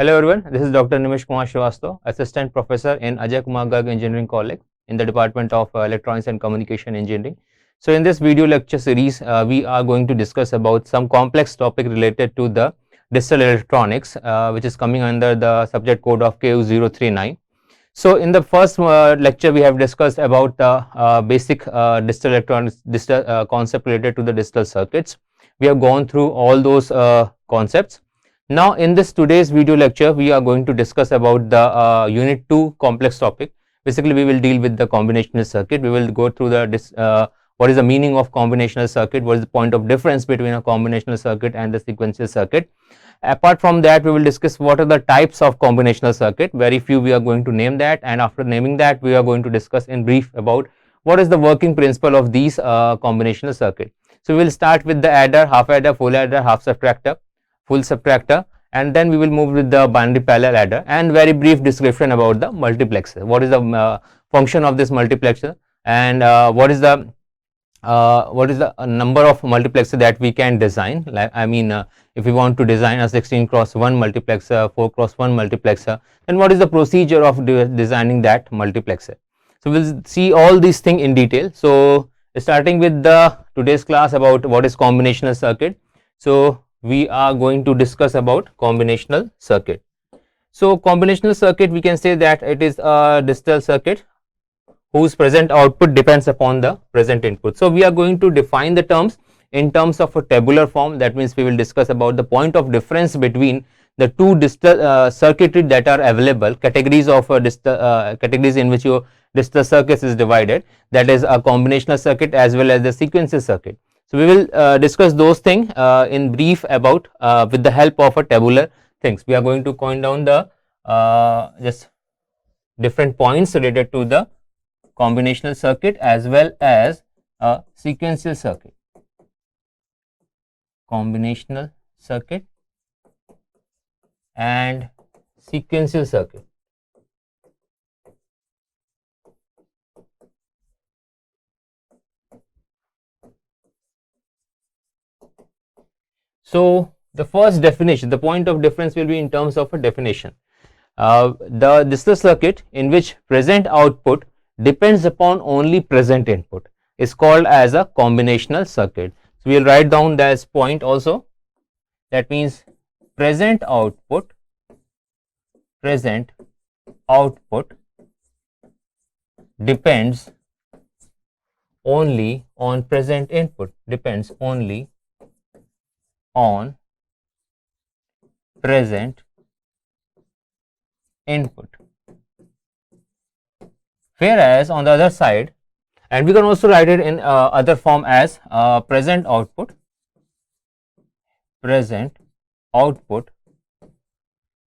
Hello everyone, this is Dr. Nimish Srivastava, Assistant Professor in Ajay Kumar Garg Engineering College in the Department of Electronics and Communication Engineering. So in this video lecture series, we are going to discuss about some complex topic related to the digital electronics, which is coming under the subject code of KU039. So in the first lecture, we have discussed about the basic digital electronics concept related to the digital circuits. We have gone through all those concepts. Now in this today's video lecture, we are going to discuss about the unit 2 complex topic. Basically, we will deal with the combinational circuit. We will go through the what is the meaning of combinational circuit, what is the point of difference between a combinational circuit and the sequential circuit. Apart from that, we will discuss what are the types of combinational circuit. Very few we are going to name that, and after naming that, we are going to discuss in brief about what is the working principle of these combinational circuit. So we will start with the adder, half adder, full adder, half subtractor, full subtractor, and then we will move with the binary parallel adder, and very brief description about the multiplexer. What is the function of this multiplexer, and what is the number of multiplexer that we can design. Like if we want to design a 16x1 multiplexer, 4x1 multiplexer, then what is the procedure of designing that multiplexer. So we will see all these things in detail. So starting with the today's class about what is combinational circuit. So we are going to discuss about combinational circuit. So combinational circuit, we can say that it is a digital circuit whose present output depends upon the present input. So we are going to define the terms in terms of a tabular form. That means we will discuss about the point of difference between the two digital circuitry that are available, categories of categories in which your digital circuits is divided, that is a combinational circuit as well as the sequential circuit. So we will discuss those things in brief about with the help of a tabular things. We are going to coin down the just different points related to the combinational circuit as well as a sequential circuit. Combinational circuit and sequential circuit. So the first definition, the point of difference will be in terms of a definition. The digital circuit in which present output depends upon only present input is called as a combinational circuit. So we will write down this point also. That means present output depends only on present input, depends only on present input. Whereas on the other side, and we can also write it in other form as present output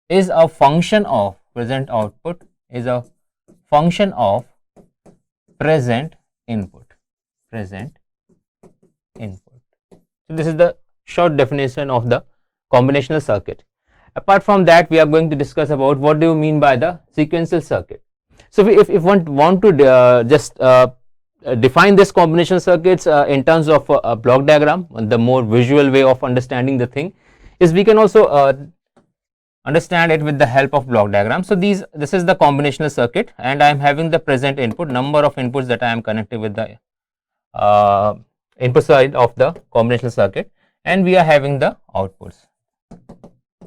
is a function of present input. So this is the short definition of the combinational circuit. Apart from that, we are going to discuss about what do you mean by the sequential circuit. So if one want to just define this combinational circuits in terms of a block diagram, the more visual way of understanding the thing is we can also understand it with the help of block diagram. So this is the combinational circuit, and I am having the present input, number of inputs that I am connected with the input side of the combinational circuit, and we are having the outputs.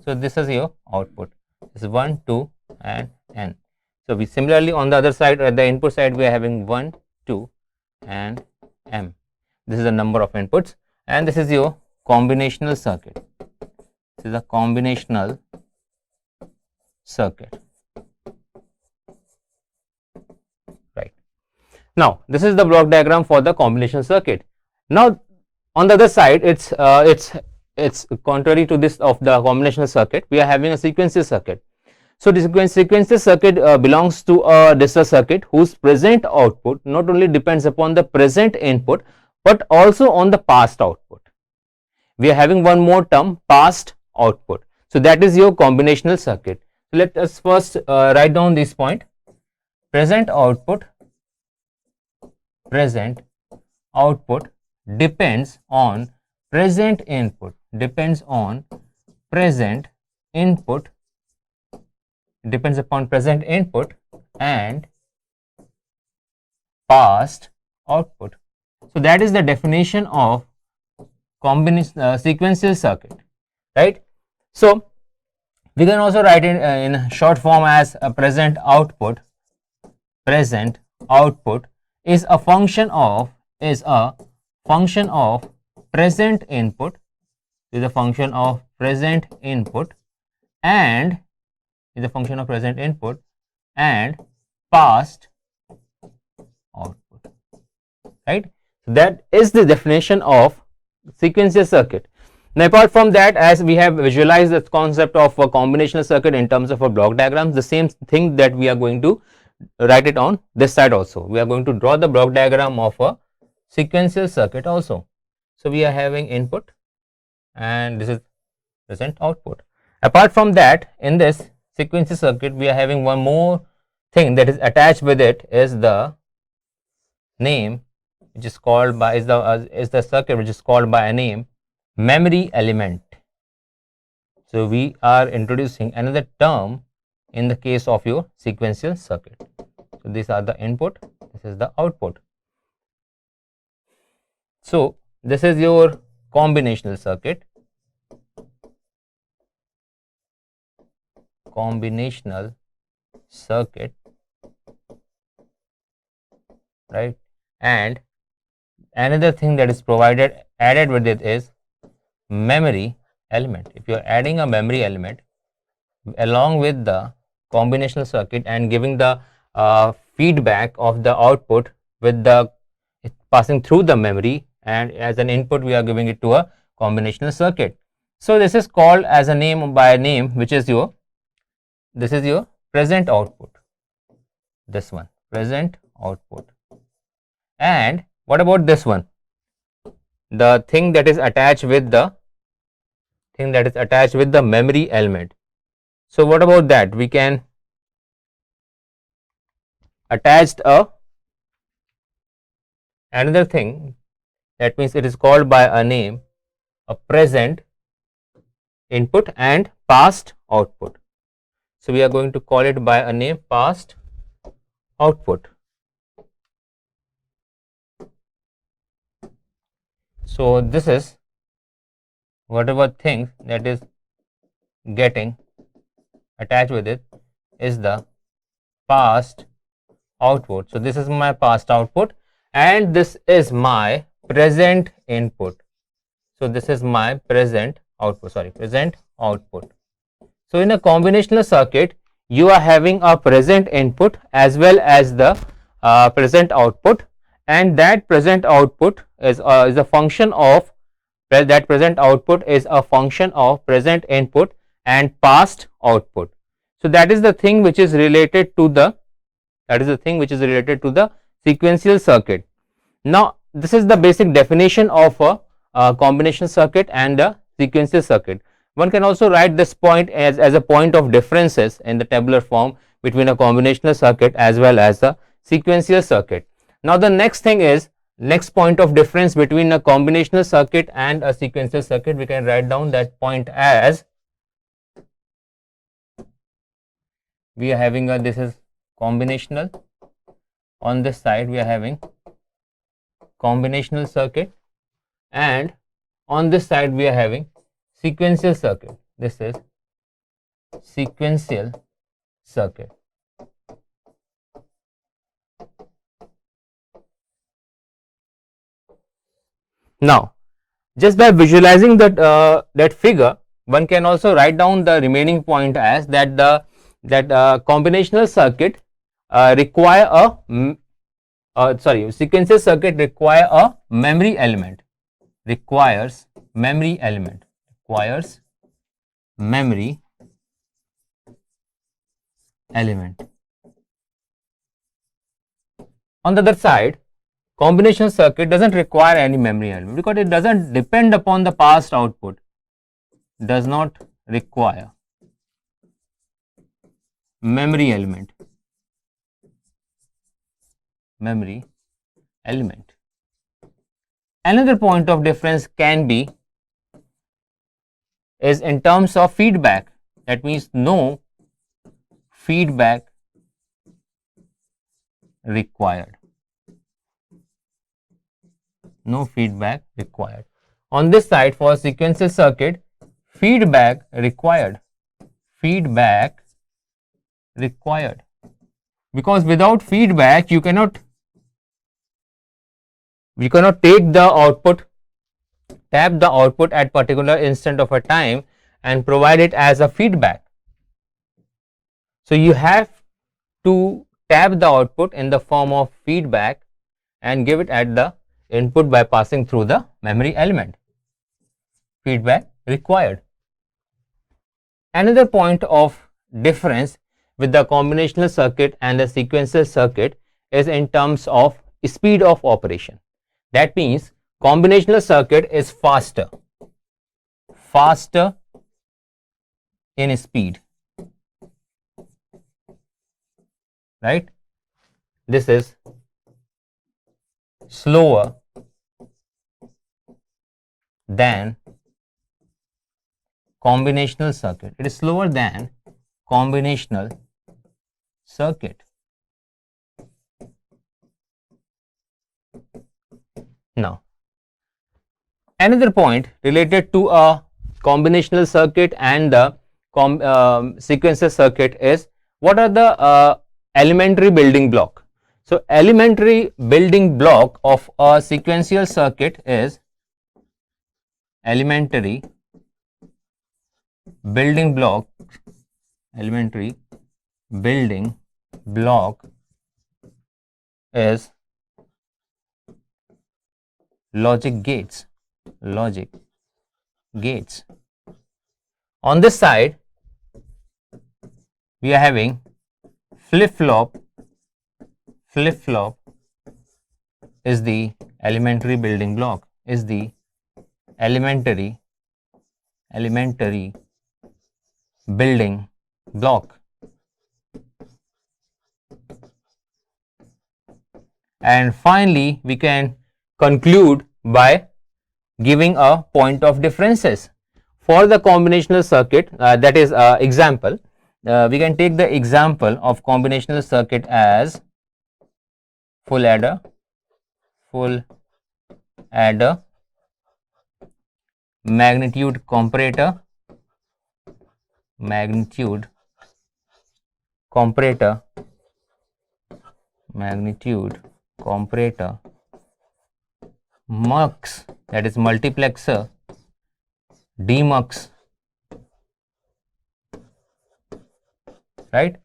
So this is your output. This is 1, 2 and n. So we similarly on the other side, at the input side, we are having 1, 2 and m. This is the number of inputs, and this is your combinational circuit. This is a combinational circuit. Right. Now this is the block diagram for the combinational circuit. Now on the other side, it's contrary to this of the combinational circuit. We are having a sequential circuit. So the sequential circuit belongs to a digital circuit whose present output not only depends upon the present input but also on the past output. We are having one more term, past output. So that is your combinational circuit. So let us first write down this point. Present output depends on present input, depends upon present input and past output. So that is the definition of sequential circuit, right? So we can also write it in short form as a present output. Present output is a function of present input, is a function of present input and past output, right? So that is the definition of sequential circuit. Now apart from that, as we have visualized the concept of a combinational circuit in terms of a block diagrams, the same thing that we are going to write it on this side also. We are going to draw the block diagram of a sequential circuit also. So we are having input and this is present output. Apart from that, in this sequential circuit we are having one more thing that is attached with it, is the name which is called by is the circuit which is called by a name memory element. So we are introducing another term in the case of your sequential circuit. So these are the input, this is the output. So this is your combinational circuit. Right? And another thing that is added with it is memory element. If you are adding a memory element along with the combinational circuit and giving the feedback of the output with the passing through the memory, and as an input we are giving it to a combinational circuit. So this is called as a name by a name which is your present output, this one, present output. And what about this one, the thing that is attached with the memory element? So what about that? We can attach another thing, that means it is called by a name a present input and past output. So we are going to call it by a name past output. So this is whatever thing that is getting attached with it is the past output. So this is my past output and this is my present input. So this is my present output. So in a combinational circuit, you are having a present input as well as the present output, and that present output is a function of present input and past output. So that is the thing which is related to the sequential circuit. Now this is the basic definition of a combinational circuit and a sequential circuit. One can also write this point as a point of differences in the tabular form between a combinational circuit as well as a sequential circuit. Now the next point of difference between a combinational circuit and a sequential circuit, we can write down that point as, we are having this is combinational, on this side we are having combinational circuit, and on this side we are having sequential circuit. This is sequential circuit. Now just by visualizing that figure, one can also write down the remaining point as that combinational circuit sequential circuit requires a memory element. On the other side, combinational circuit doesn't require any memory element because it doesn't depend upon the past output. Does not require memory element. Another point of difference can be is in terms of feedback. That means no feedback required. No feedback required. On this side, for sequential circuit, feedback required. Feedback required. Because without feedback, you cannot take the output, tap the output at particular instant of a time and provide it as a feedback. So you have to tap the output in the form of feedback and give it at the input by passing through the memory element. Feedback required. Another point of difference with the combinational circuit and the sequential circuit is in terms of speed of operation. That means combinational circuit is faster in speed, right? This is slower than combinational circuit. It is slower than combinational circuit. Now, another point related to a combinational circuit and the sequential circuit is what are the elementary building block. So, elementary building block of a sequential circuit is elementary building block is logic gates. On this side, we are having flip-flop is the elementary building block, is the elementary building block. And finally, we can conclude by giving a point of differences. For the combinational circuit, that is example, we can take the example of combinational circuit as full adder, magnitude comparator, mux, that is multiplexer, demux, right?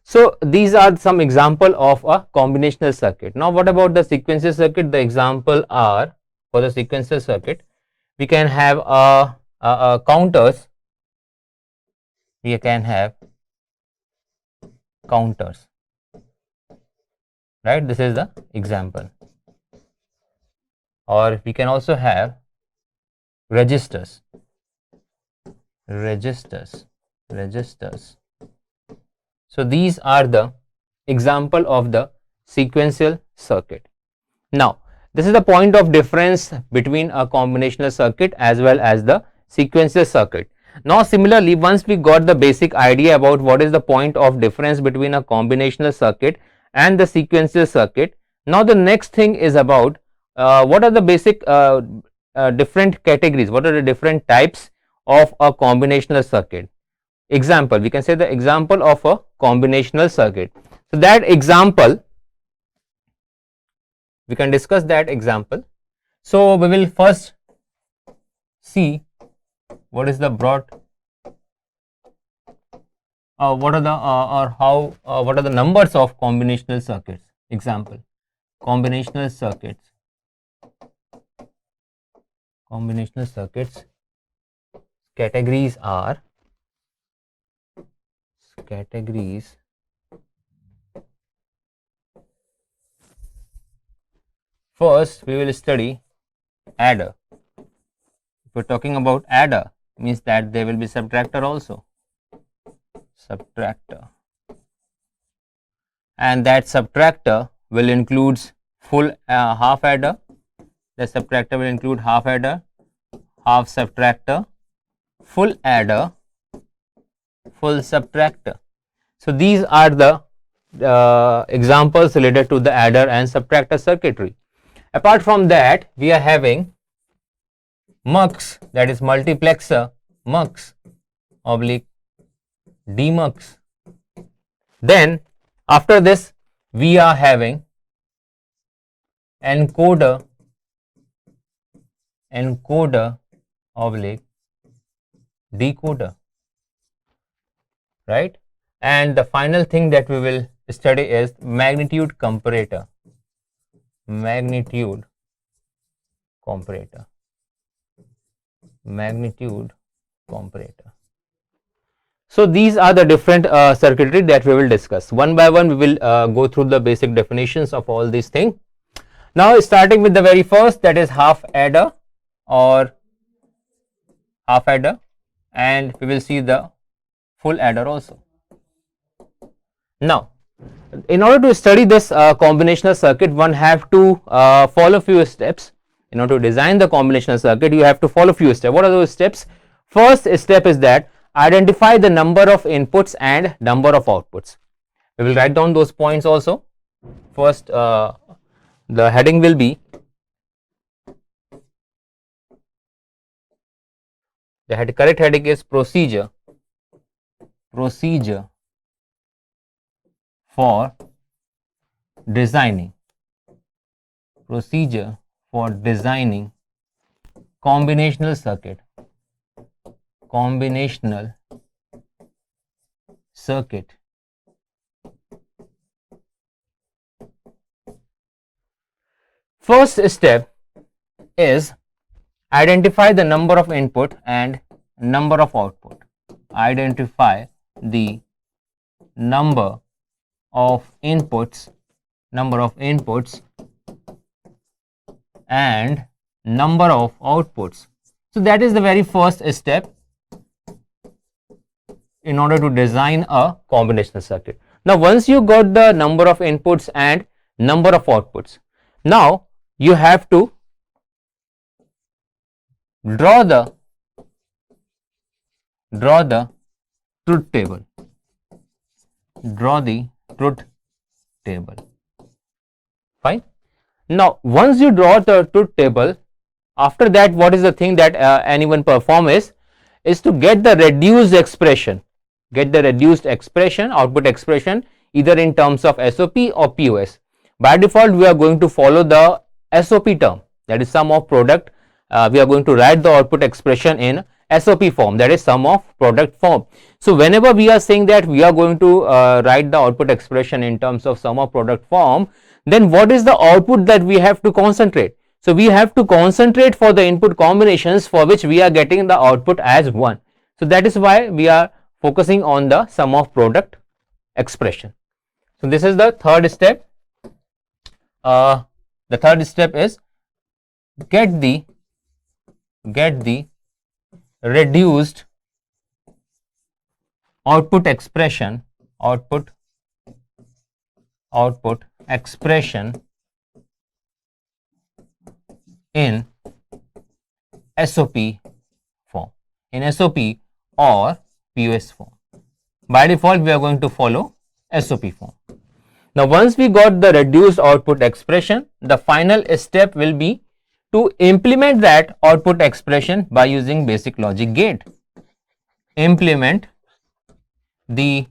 So these are some example of a combinational circuit. Now what about the sequential circuit? The example are, for the sequential circuit, we can have counters. We can have counters, right? This is the example. Or we can also have registers. So these are the example of the sequential circuit. Now this is the point of difference between a combinational circuit as well as the sequential circuit. Now similarly, once we got the basic idea about what is the point of difference between a combinational circuit and the sequential circuit, now the next thing is about what are the basic different categories, what are the different types of a combinational circuit. Example, we can say the example of a combinational circuit. So that example, we can discuss that example. So we will first see what is the broad, what are the numbers of combinational circuits. Example, combinational circuits categories are, first we will study adder. If we are talking about adder, means that there will be subtractor also, and that subtractor will include full half adder. The subtractor will include half adder, half subtractor, full adder, full subtractor. So these are the examples related to the adder and subtractor circuitry. Apart from that, we are having mux, that is multiplexer, mux oblique demux. Then after this we are having encoder, encoder oblique decoder, right? And the final thing that we will study is magnitude comparator, magnitude comparator, magnitude comparator. So these are the different circuitry that we will discuss. One by one we will go through the basic definitions of all these things. Now starting with the very first, that is half adder or half adder, and we will see the full adder also. Now in order to study this combinational circuit, one have to follow few steps. In order to design the combinational circuit, you have to follow few steps. What are those steps? First step is that identify the number of inputs and number of outputs. We will write down those points also. First, the heading will be, the correct heading is procedure, procedure for designing, procedure for designing combinational circuit, combinational circuit. First step is identify the number of input and number of output. Identify the number of inputs, and number of outputs. So that is the very first step in order to design a combinational circuit. Now once you got the number of inputs and number of outputs, now you have to draw the truth table, draw the truth table. Fine. Now once you draw the truth table, after that what is the thing that anyone perform is to get the reduced expression, output expression, either in terms of SOP or POS. By default we are going to follow the SOP term, that is sum of product. We are going to write the output expression in SOP form, that is sum of product form. So whenever we are saying that we are going to write the output expression in terms of sum of product form, then what is the output that we have to concentrate? So we have to concentrate for the input combinations for which we are getting the output as 1. So that is why we are focusing on the sum of product expression. So this is the third step. The third step is get the reduced output expression, output expression in SOP form, in SOP or POS form. By default we are going to follow SOP form. Now once we got the reduced output expression, the final step will be to implement that output expression by using basic logic gate. Implement the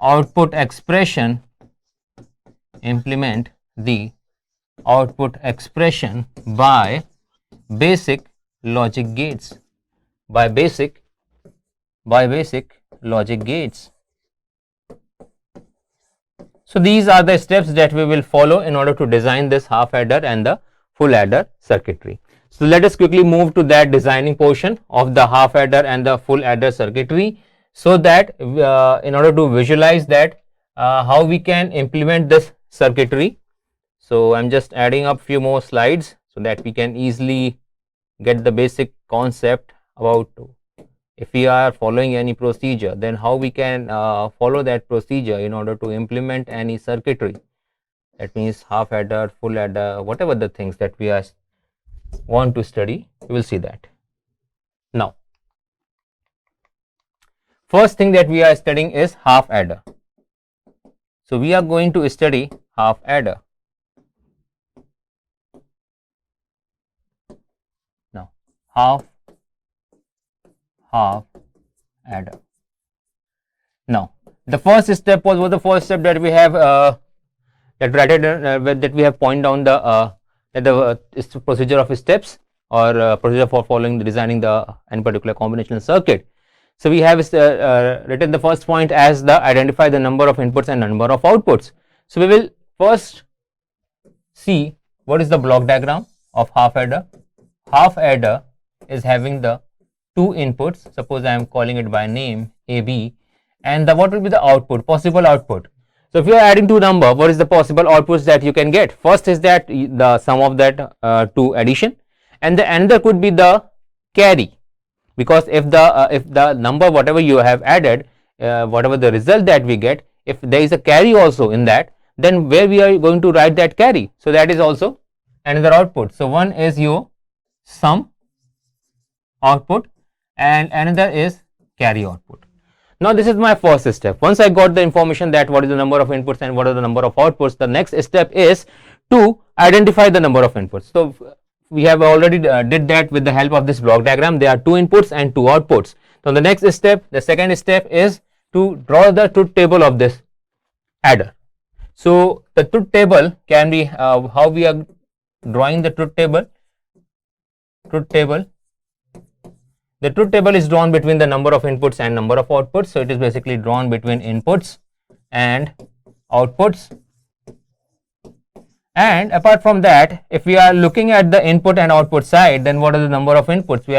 output expression, implement the output expression by basic logic gates, by basic logic gates. So these are the steps that we will follow in order to design this half adder and the full adder circuitry. So let us quickly move to that designing portion of the half adder and the full adder circuitry, so that in order to visualize that how we can implement this circuitry. So I'm just adding up few more slides so that we can easily get the basic concept about if we are following any procedure, then how we can follow that procedure in order to implement any circuitry. That means half adder, full adder, whatever the things that we are want to study, we will see that. Now first thing that we are studying is half adder. So we are going to study half adder. Now half adder. Now the first step was the first step that we have that we have pointed down the procedure of steps, or procedure for following designing the any particular combinational circuit. So we have written the first point as the identify the number of inputs and number of outputs. So we will first see what is the block diagram of half adder. Half adder is having the two inputs. Suppose I am calling it by name AB, and what will be the output, possible output. So if you are adding two number, what is the possible outputs that you can get? First is that the sum of that two addition, and the another could be the carry, because if the number whatever you have added, whatever the result that we get, if there is a carry also in that, then where we are going to write that carry. So that is also another output. So one is your sum output and another is carry output. Now this is my first step. Once I got the information that what is the number of inputs and what are the number of outputs, the next step is to identify the number of inputs. So we have already did that with the help of this block diagram. There are two inputs and two outputs. So the next step, the second step, is to draw the truth table of this adder. So the truth table can be how we are drawing the truth table. The truth table is drawn between the number of inputs and number of outputs. So it is basically drawn between inputs and outputs. And apart from that, if we are looking at the input and output side, then what are the number of inputs? We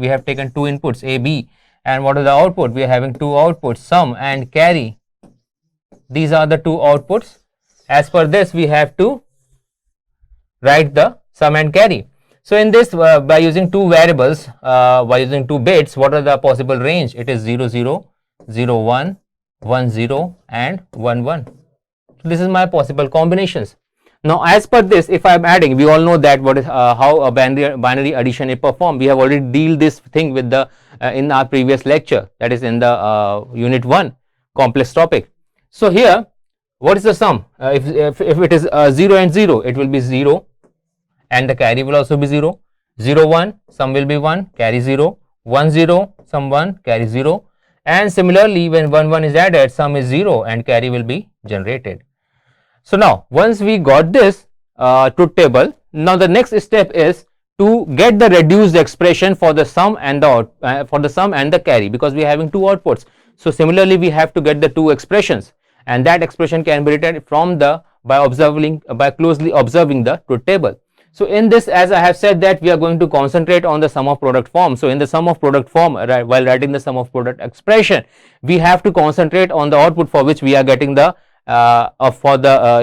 have taken two inputs A, B, and what is the output? We are having two outputs, sum and carry. These are the two outputs. As per this, we have to write the sum and carry. So in this, by using two variables, by using two bits, what are the possible range? It is 0, 0, 0, 1, 1, 0, and 1, 1. So this is my possible combinations. Now as per this, if I am adding, we all know that what is how a binary addition is performed. We have already dealt this thing with the in our previous lecture, that is in the unit 1 complex topic. So here, what is the sum? If it is 0 and 0, it will be 0 and the carry will also be 0. 0, 1, sum will be 1, carry 0. 1, 0, sum 1, carry 0. And similarly, when 1, 1 is added, sum is 0 and carry will be generated. So now once we got this truth table, now the next step is to get the reduced expression for the sum and the carry, because we are having two outputs. So similarly, we have to get the two expressions, and that expression can be written from by closely observing the truth table. So in this, as I have said, that we are going to concentrate on the sum of product form. So in the sum of product form, while writing the sum of product expression, we have to concentrate on the output for which we are getting the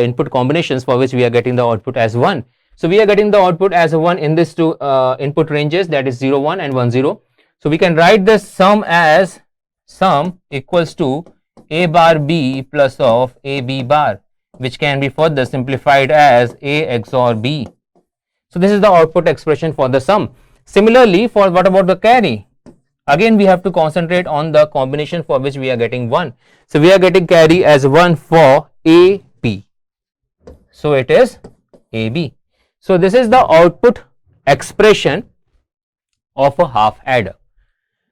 input combinations for which we are getting the output as 1. So we are getting the output as a 1 in these two input ranges, that is 0, 1 and 1, 0. So we can write the sum as sum equals to A bar B plus of A B bar, which can be further simplified as A XOR B. So this is the output expression for the sum. Similarly, for what about the carry? Again, we have to concentrate on the combination for which we are getting 1. So we are getting carry as 1 for AB. So it is AB. So this is the output expression of a half adder.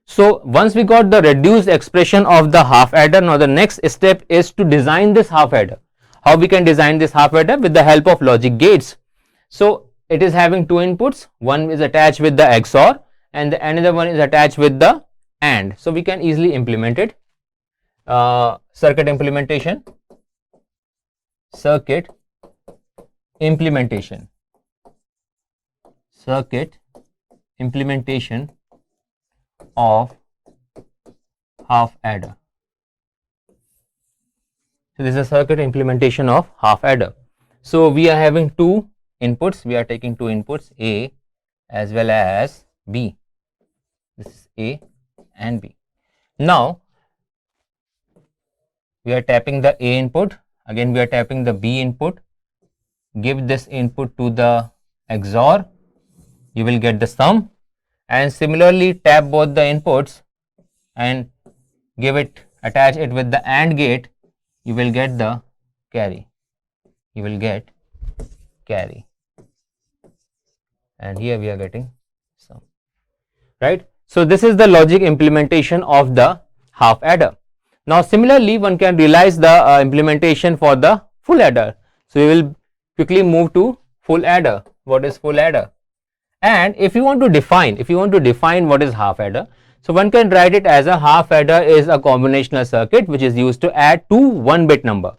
So once we got the reduced expression of the half adder, now the next step is to design this half adder. How we can design this half adder? With the help of logic gates. So it is having two inputs, one is attached with the XOR and the another one is attached with the AND. So we can easily implement it. Circuit implementation of half adder. So this is a circuit implementation of half adder. So we are having two inputs, we are taking two inputs, A as well as B. This is A and B. Now we are tapping the A input, again we are tapping the B input, give this input to the XOR, you will get the sum, and similarly tap both the inputs and attach it with the AND gate, you will get the carry. You will get carry. And here we are getting sum. Right? So this is the logic implementation of the half adder. Now similarly, one can realize the implementation for the full adder. So we will quickly move to full adder. What is full adder? And if you want to define what is half adder, so one can write it as a half adder is a combinational circuit which is used to add two 1-bit number.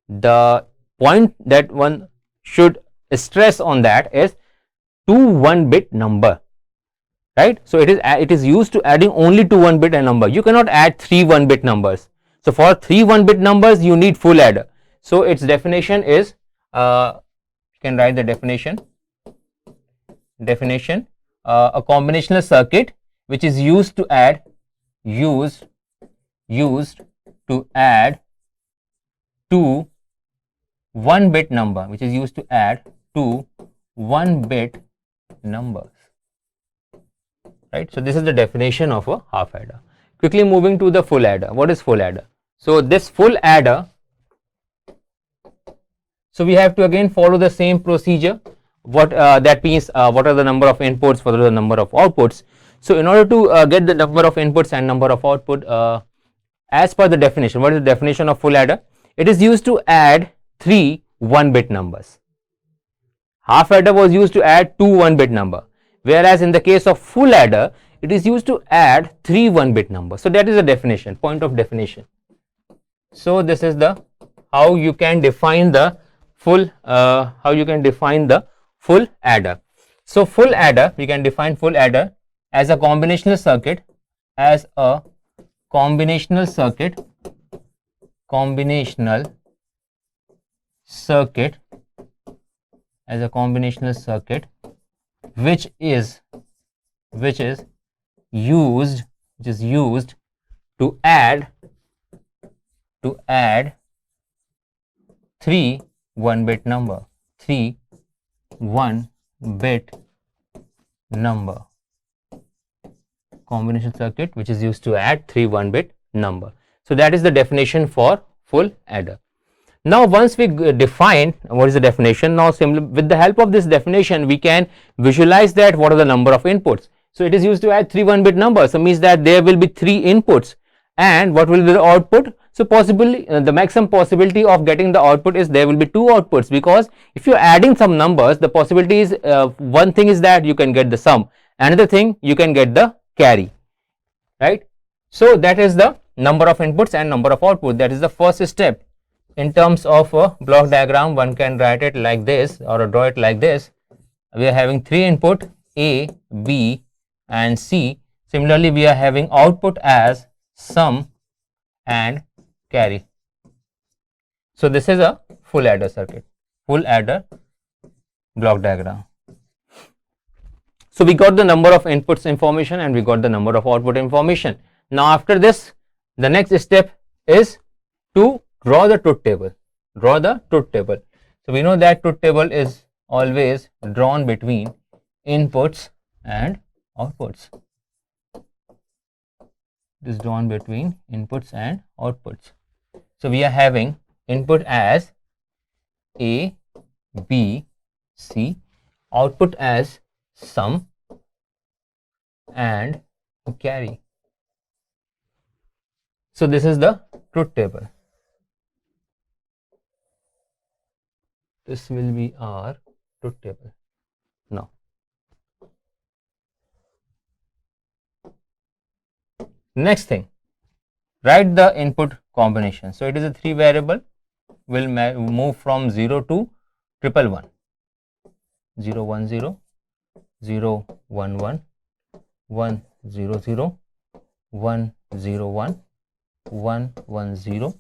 The point that one should stress on that is two 1-bit number, right? So it is used to adding only two 1-bit number. You cannot add three 1-bit numbers. So for three 1-bit numbers you need full adder. So its definition is you can write the definition a combinational circuit which is used to add two 1-bit number, which is used to add two 1-bit numbers, right? So this is the definition of a half adder. Quickly moving to the full adder. What is full adder? So this full adder, so we have to again follow the same procedure. What that means, what are the number of inputs, what are the number of outputs. So in order to get the number of inputs and number of output, as per the definition, what is the definition of full adder? It is used to add three 1-bit numbers. Half adder was used to add two 1-bit number, whereas in the case of full adder, it is used to add three 1-bit numbers. So that is the definition, point of definition. So this is the how you can define the full full adder. So full adder, we can define full adder as a combinational circuit, as a combinational circuit which is used to add three 1-bit number, combination circuit which is used to add three 1-bit number. So that is the definition for full adder. Now once we define what is the definition, now with the help of this definition we can visualize that what are the number of inputs. So it is used to add three 1-bit numbers, so means that there will be three inputs, and what will be the output? So possibly the maximum possibility of getting the output is there will be two outputs, because if you are adding some numbers, the possibility is one thing is that you can get the sum, another thing you can get the carry, right? So that is the number of inputs and number of output. That is the first step. In terms of a block diagram, one can write it like this or draw it like this. We are having three input A, B and C. Similarly, we are having output as sum and carry. So this is a full adder circuit, full adder block diagram. So we got the number of inputs information and we got the number of output information. Now after this, the next step is to draw the truth table. So we know that truth table is always drawn between inputs and outputs. It is drawn between inputs and outputs. So we are having input as A, B, C, output as sum and carry. So this is the truth table. This will be our truth table. Now next thing, write the input combination. So it is a 3 variable, will move from 0 to 111, 0 1 0, 0 1 1, 1 0 0, 1 0 1, 1 1 0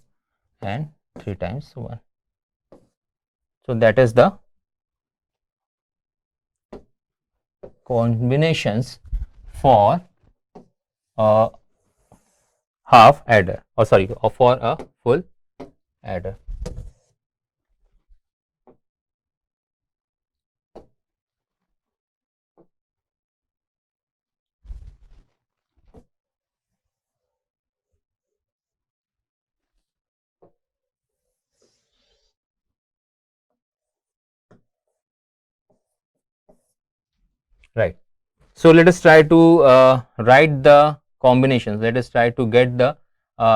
and 3 times 1. So that is the combinations for a half adder, or sorry, for a full adder. right. So let us try to write the combinations. Let us try to get the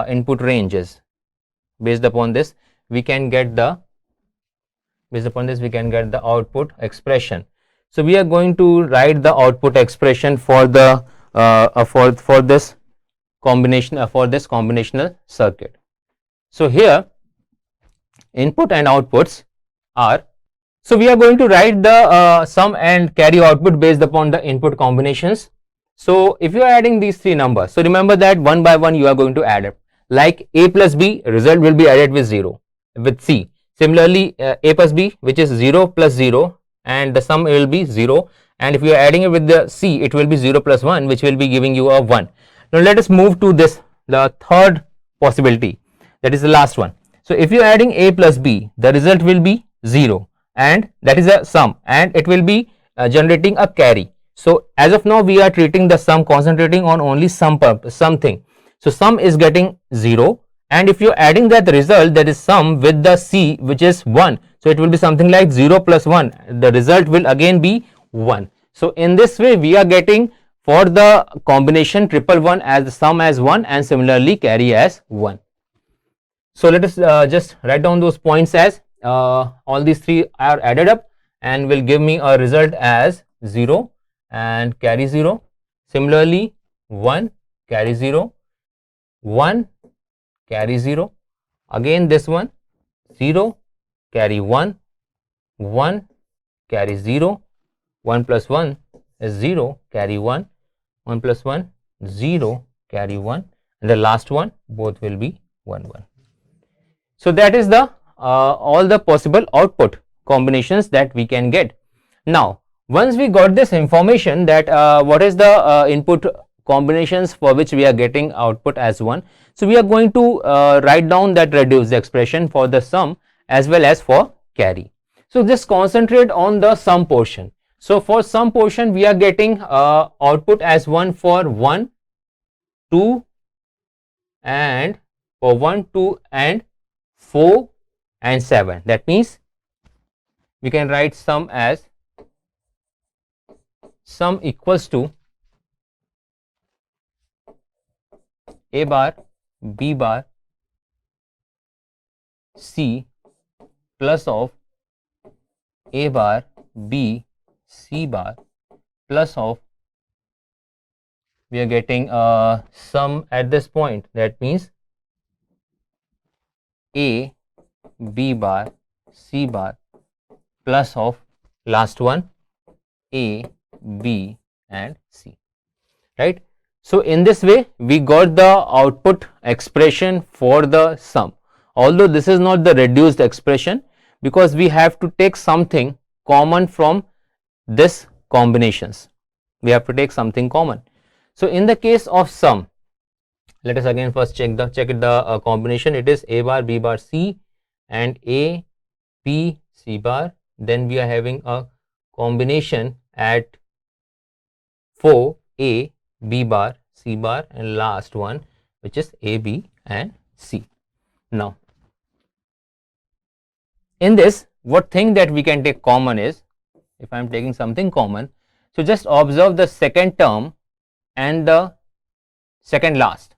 input ranges. Based upon this, we can get the output expression. So we are going to write the output expression for the for this combination for this combinational circuit. So here input and outputs are, so we are going to write the sum and carry output based upon the input combinations. So if you are adding these three numbers, so remember that one by one you are going to add it, like a plus b, result will be added with 0 with c. Similarly a plus b, which is 0 plus 0, and the sum will be 0, and if you are adding it with the c, it will be 0 plus 1, which will be giving you a 1. Now let us move to this, the third possibility, that is the last one. So if you are adding a plus b, the result will be 0, and that is a sum, and it will be generating a carry. So as of now we are treating the sum, concentrating on only something. So sum is getting 0, and if you are adding that result, that is sum, with the c, which is 1, so it will be something like 0 plus 1, the result will again be 1. So in this way we are getting for the combination triple 1 as the sum as 1, and similarly carry as 1. So let us just write down those points as all these three are added up and will give me a result as 0 and carry 0. Similarly 1 carry 0, 1 carry 0, again this one 0 carry 1, 1 carry 0, 1 plus 1 is 0 carry 1, 1 plus 1 0 carry 1, and the last one both will be 1 1. So that is the all the possible output combinations that we can get. Now once we got this information that what is the input combinations for which we are getting output as 1, so we are going to write down that reduced expression for the sum as well as for carry. So just concentrate on the sum portion. So for sum portion we are getting output as 1 for 1, 2, and for 1, 2 and 4 and 7. That means we can write sum as sum equals to a bar, b bar, c plus of a bar, b, c bar plus of, we are getting sum at this point, that means a, b bar, c bar plus of last one a, b and c, right. So in this way we got the output expression for the sum, although this is not the reduced expression because we have to take something common from this combinations, we have to take something common. So in the case of sum, let us again first check the combination. It is a bar, b bar, c and a, b, c bar. Then we are having a combination at 4 a, b bar, c bar, and last one which is a, b and c. Now in this, what thing that we can take common is, if I am taking something common, so just observe the second term and the second last.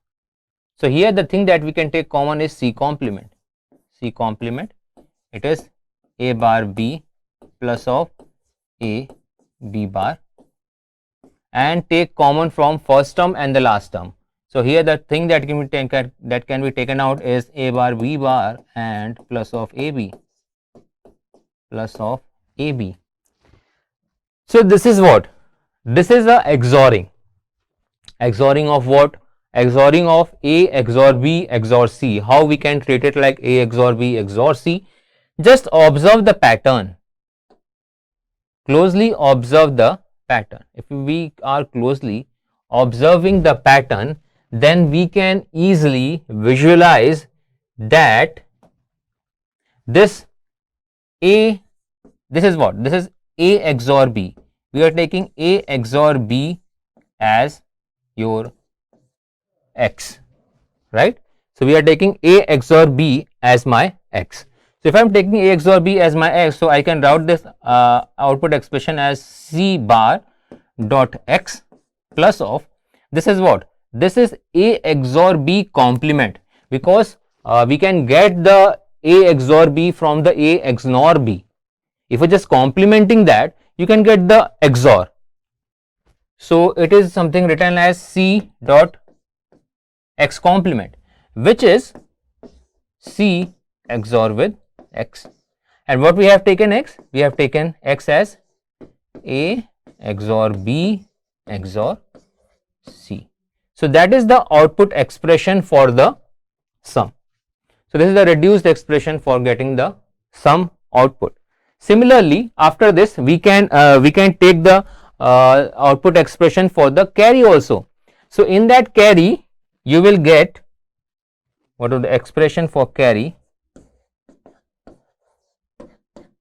So here the thing that we can take common is c complement. C complement, it is a bar b plus of a, b bar, and take common from first term and the last term. So here the thing that can be taken out is a bar, b bar and plus of ab, plus of ab. So this is what? This is a XORing. XORing of what? XORing of a XOR b XOR c. How we can treat it like a XOR b XOR c? Just observe the pattern. Closely observe the pattern. If we are closely observing the pattern, then we can easily visualize that this a, this is what? This is a XOR b. We are taking a XOR b as your x, right? So we are taking a XOR b as my x. So if I am taking a XOR b as my x, so I can route this output expression as c bar dot x plus of, this is what? This is A XOR B complement, because we can get the A XOR B from the A XNOR B. If you're just complementing that, you can get the XOR. So it is something written as C dot X complement, which is C XOR with X. And what we have taken X? We have taken X as A XOR B XOR C. So that is the output expression for the sum. So this is the reduced expression for getting the sum output. Similarly, after this we can take the output expression for the carry also. So in that carry you will get, what is the expression for carry?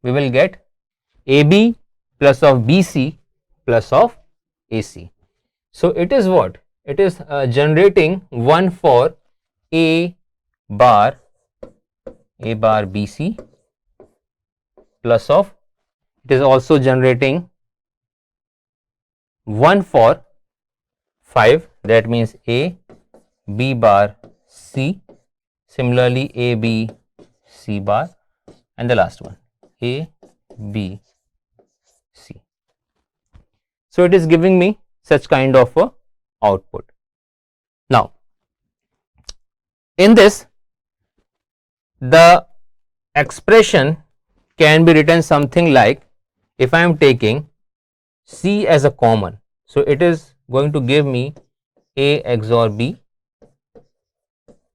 We will get AB plus of BC plus of AC. So it is what? It is generating 1 for A bar BC plus of, it is also generating 1 for 5, that means A B bar C, similarly A B C bar, and the last one A B C. So it is giving me such kind of a output. Now in this, the expression can be written something like, if I am taking C as a common, so it is going to give me A XOR B,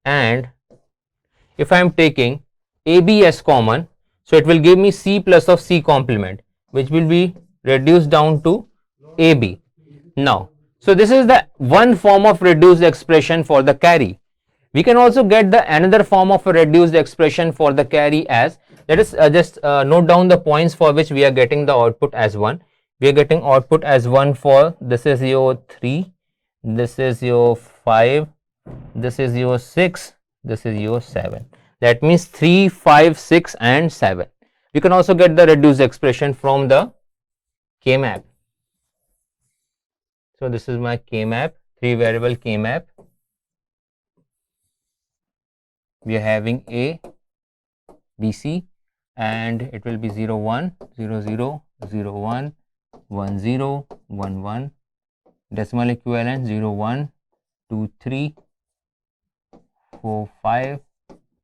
and if I am taking AB as common, so it will give me C plus of C complement, which will be reduced down to AB. Now, so this is the one form of reduced expression for the carry. We can also get the another form of a reduced expression for the carry as, let us just note down the points for which we are getting the output as 1. We are getting output as 1 for, this is your 3, this is your 5, this is your 6, this is your 7. That means 3, 5, 6 and 7. We can also get the reduced expression from the K-map. So this is my K-map, 3 variable K-map. We are having A, B, C, and it will be 0, 1, 0, 0, 0, 1, 1, 0, 1, 1, decimal equivalent 0, 1, 2, 3, 4, 5,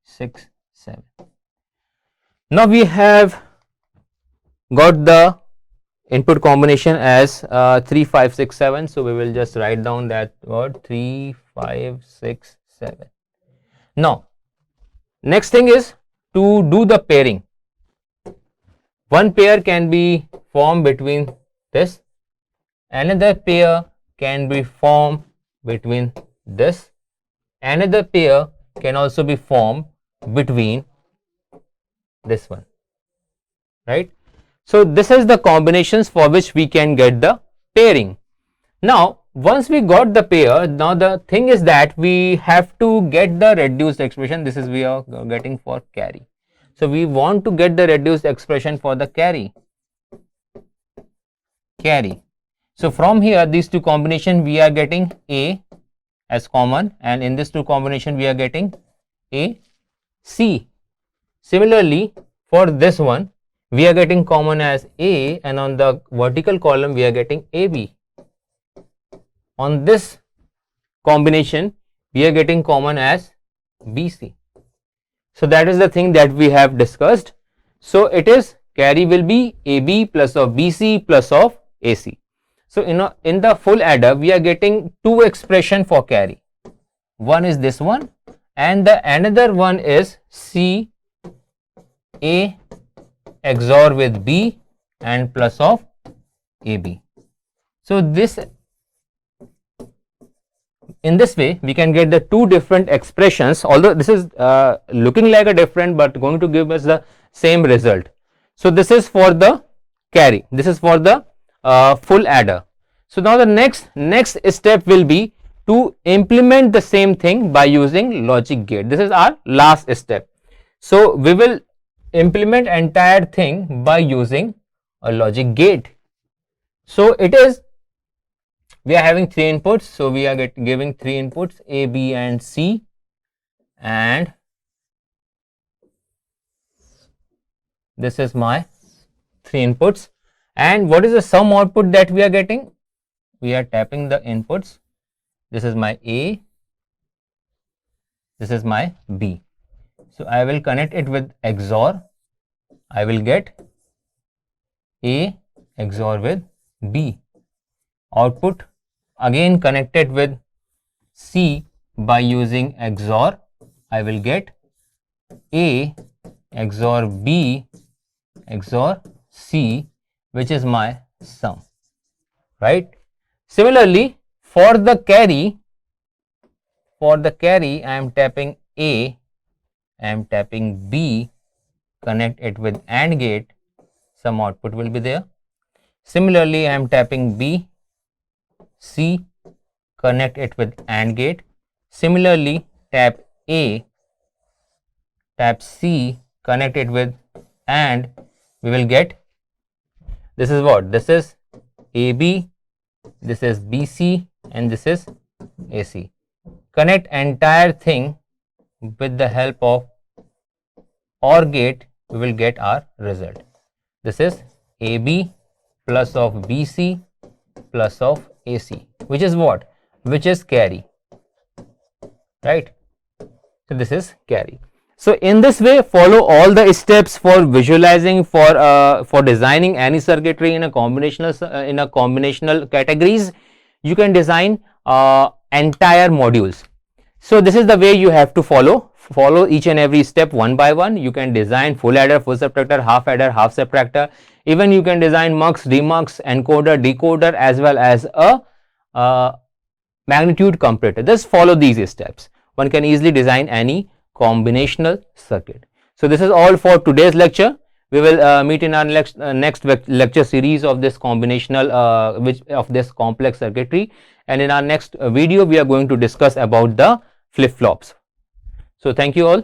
6, 7. Now we have got the input combination as 3, 5, 6, 7. So we will just write down that word 3, 5, 6, 7. Now next thing is to do the pairing. One pair can be formed between this, another pair can be formed between this, another pair can also be formed between this one, right? So this is the combinations for which we can get the pairing. Now once we got the pair, now the thing is that we have to get the reduced expression. This is we are getting for carry. So we want to get the reduced expression for the carry. So from here, these two combination we are getting A as common, and in this two combination we are getting A, C. Similarly for this one we are getting common as A, and on the vertical column we are getting AB. On this combination we are getting common as BC. So that is the thing that we have discussed. So it is carry will be AB plus of BC plus of AC. So in the full adder we are getting two expression for carry. One is this one and the another one is C A XOR with B and plus of AB. So this, in this way we can get the two different expressions, although this is looking like a different but going to give us the same result. So this is for the carry, this is for the full adder. So now the next step will be to implement the same thing by using logic gate. This is our last step. So we will implement entire thing by using a logic gate. So it is we are having 3 inputs, so we are giving 3 inputs A, B and C, and this is my 3 inputs. And what is the sum output that we are getting? We are tapping the inputs. This is my A, this is my B. So I will connect it with XOR. I will get A XOR with B. Output again connected with C by using XOR. I will get A XOR B XOR C, which is my sum, right? Similarly, for the carry I am tapping A, I am tapping B, connect it with AND gate, some output will be there. Similarly, I am tapping B, C, connect it with AND gate. Similarly, tap A, tap C, connect it with AND, we will get, this is what? This is AB, this is BC and this is AC. Connect entire thing with the help of OR gate, we will get our result. This is AB plus of BC plus of AC, which is what? Which is carry, right? So this is carry. So in this way, follow all the steps for visualizing, for designing any circuitry in a combinational categories. You can design entire modules. So this is the way you have to follow each and every step one by one. You can design full adder, full subtractor, half adder, half subtractor. Even you can design mux, demux, encoder, decoder, as well as a magnitude comparator. Just follow these steps. One can easily design any combinational circuit. So this is all for today's lecture. We will meet in our next lecture series of this combinational of this complex circuitry, and in our next video we are going to discuss about the flip-flops. So thank you all.